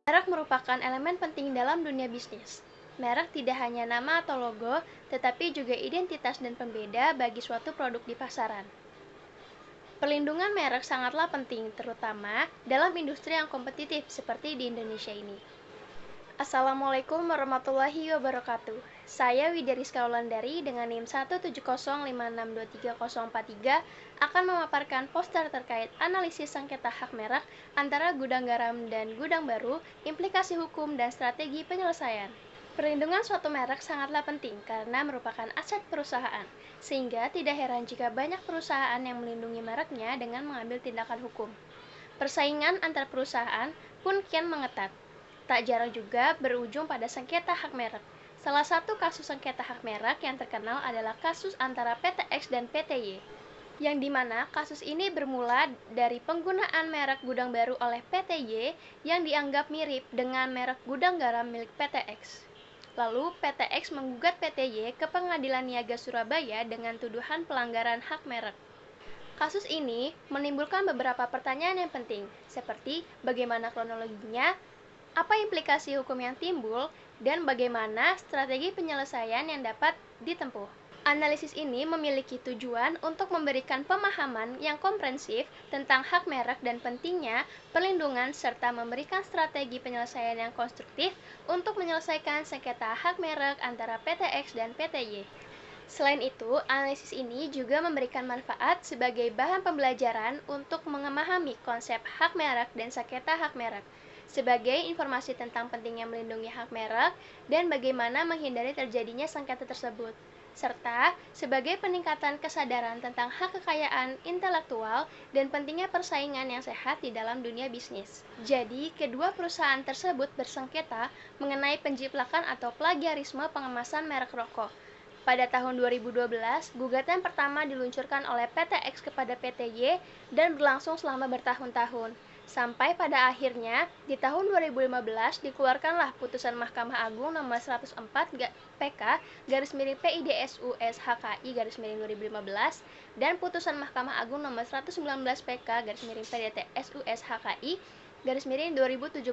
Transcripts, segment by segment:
Merek merupakan elemen penting dalam dunia bisnis. Merek tidak hanya nama atau logo, tetapi juga identitas dan pembeda bagi suatu produk di pasaran. Perlindungan merek sangatlah penting, terutama dalam industri yang kompetitif seperti di Indonesia ini. Assalamualaikum warahmatullahi wabarakatuh. Saya Widya Rizka Wulandari dengan NIM 17056230043 akan memaparkan poster terkait analisis sengketa hak merek antara Gudang Garam dan Gudang Baru, implikasi hukum dan strategi penyelesaian. Perlindungan suatu merek sangatlah penting karena merupakan aset perusahaan, sehingga tidak heran jika banyak perusahaan yang melindungi mereknya dengan mengambil tindakan hukum. Persaingan antar perusahaan pun kian mengetat. Tak jarang juga berujung pada sengketa hak merek. Salah satu kasus sengketa hak merek yang terkenal adalah kasus antara PT X dan PT Y, yang dimana kasus ini bermula dari penggunaan merek Gudang Baru oleh PT Y yang dianggap mirip dengan merek Gudang Garam milik PT X. Lalu PT X menggugat PT Y ke Pengadilan Niaga Surabaya dengan tuduhan pelanggaran hak merek. Kasus ini menimbulkan beberapa pertanyaan yang penting, seperti bagaimana kronologinya, apa implikasi hukum yang timbul, dan bagaimana strategi penyelesaian yang dapat ditempuh. Analisis ini memiliki tujuan untuk memberikan pemahaman yang komprehensif tentang hak merek dan pentingnya perlindungan serta memberikan strategi penyelesaian yang konstruktif untuk menyelesaikan sengketa hak merek antara PT X dan PT Y. Selain itu, analisis ini juga memberikan manfaat sebagai bahan pembelajaran untuk memahami konsep hak merek dan sengketa hak merek, sebagai informasi tentang pentingnya melindungi hak merek dan bagaimana menghindari terjadinya sengketa tersebut, serta sebagai peningkatan kesadaran tentang hak kekayaan intelektual dan pentingnya persaingan yang sehat di dalam dunia bisnis. Jadi, kedua perusahaan tersebut bersengketa mengenai penjiplakan atau plagiarisme pengemasan merek rokok. Pada tahun 2012, gugatan pertama diluncurkan oleh PT X kepada PT Y dan berlangsung selama bertahun-tahun. Sampai pada akhirnya, di tahun 2015 dikeluarkanlah putusan Mahkamah Agung nomor 104 PK PIDSU SHKI 2015 dan putusan Mahkamah Agung nomor 119 PK PDTSU SHKI 2017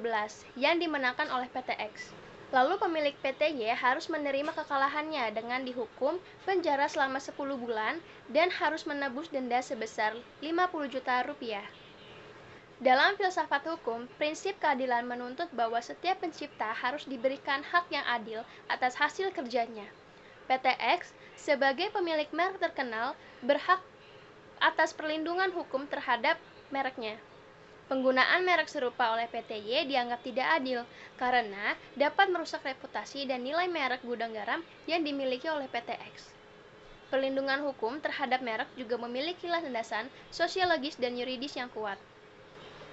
yang dimenangkan oleh PT X. Lalu pemilik PT Y harus menerima kekalahannya dengan dihukum penjara selama 10 bulan dan harus menebus denda sebesar 50 juta rupiah. Dalam filsafat hukum, prinsip keadilan menuntut bahwa setiap pencipta harus diberikan hak yang adil atas hasil kerjanya. PT X, sebagai pemilik merek terkenal, berhak atas perlindungan hukum terhadap mereknya. Penggunaan merek serupa oleh PT Y dianggap tidak adil karena dapat merusak reputasi dan nilai merek Gudang Garam yang dimiliki oleh PT X. Perlindungan hukum terhadap merek juga memiliki landasan sosiologis dan yuridis yang kuat.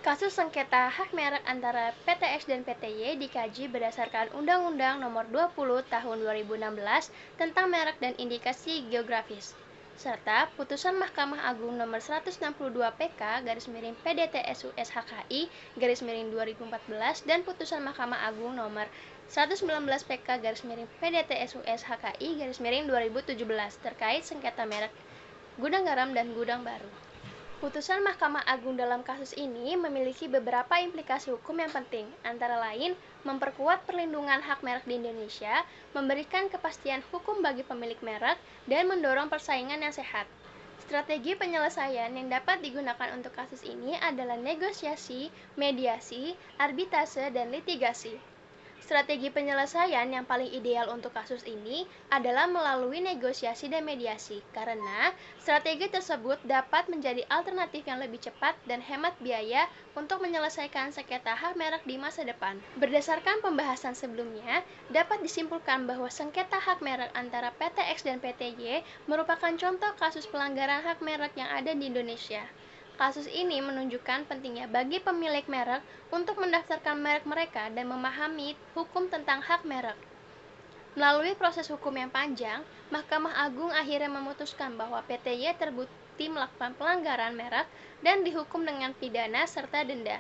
Kasus sengketa hak merek antara PT X dan PT Y dikaji berdasarkan Undang-Undang Nomor 20 Tahun 2016 tentang merek dan indikasi geografis, serta putusan Mahkamah Agung nomor 162 PK PDTSU SHKI 2014 dan putusan Mahkamah Agung nomor 119 PK PDTSU SHKI 2017 terkait sengketa merek Gudang Garam dan Gudang Baru. Putusan Mahkamah Agung dalam kasus ini memiliki beberapa implikasi hukum yang penting, antara lain memperkuat perlindungan hak merek di Indonesia, memberikan kepastian hukum bagi pemilik merek, dan mendorong persaingan yang sehat. Strategi penyelesaian yang dapat digunakan untuk kasus ini adalah negosiasi, mediasi, arbitrase, dan litigasi. Strategi penyelesaian yang paling ideal untuk kasus ini adalah melalui negosiasi dan mediasi, karena strategi tersebut dapat menjadi alternatif yang lebih cepat dan hemat biaya untuk menyelesaikan sengketa hak merek di masa depan. Berdasarkan pembahasan sebelumnya, dapat disimpulkan bahwa sengketa hak merek antara PT X dan PT Y merupakan contoh kasus pelanggaran hak merek yang ada di Indonesia. Kasus ini menunjukkan pentingnya bagi pemilik merek untuk mendaftarkan merek mereka dan memahami hukum tentang hak merek. Melalui proses hukum yang panjang, Mahkamah Agung akhirnya memutuskan bahwa PT Y terbukti melakukan pelanggaran merek dan dihukum dengan pidana serta denda.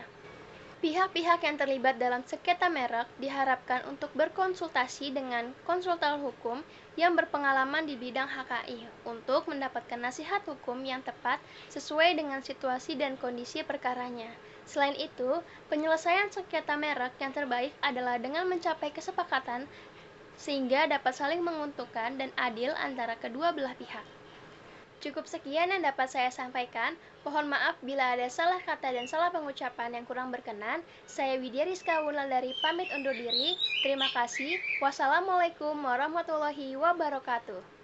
Pihak-pihak yang terlibat dalam sengketa merek diharapkan untuk berkonsultasi dengan konsultan hukum yang berpengalaman di bidang HKI untuk mendapatkan nasihat hukum yang tepat sesuai dengan situasi dan kondisi perkaranya. Selain itu, penyelesaian sengketa merek yang terbaik adalah dengan mencapai kesepakatan sehingga dapat saling menguntungkan dan adil antara kedua belah pihak. Cukup sekian yang dapat saya sampaikan. Mohon maaf bila ada salah kata dan salah pengucapan yang kurang berkenan. Saya Widya Rizka Wulandari pamit undur diri. Terima kasih. Wassalamualaikum warahmatullahi wabarakatuh.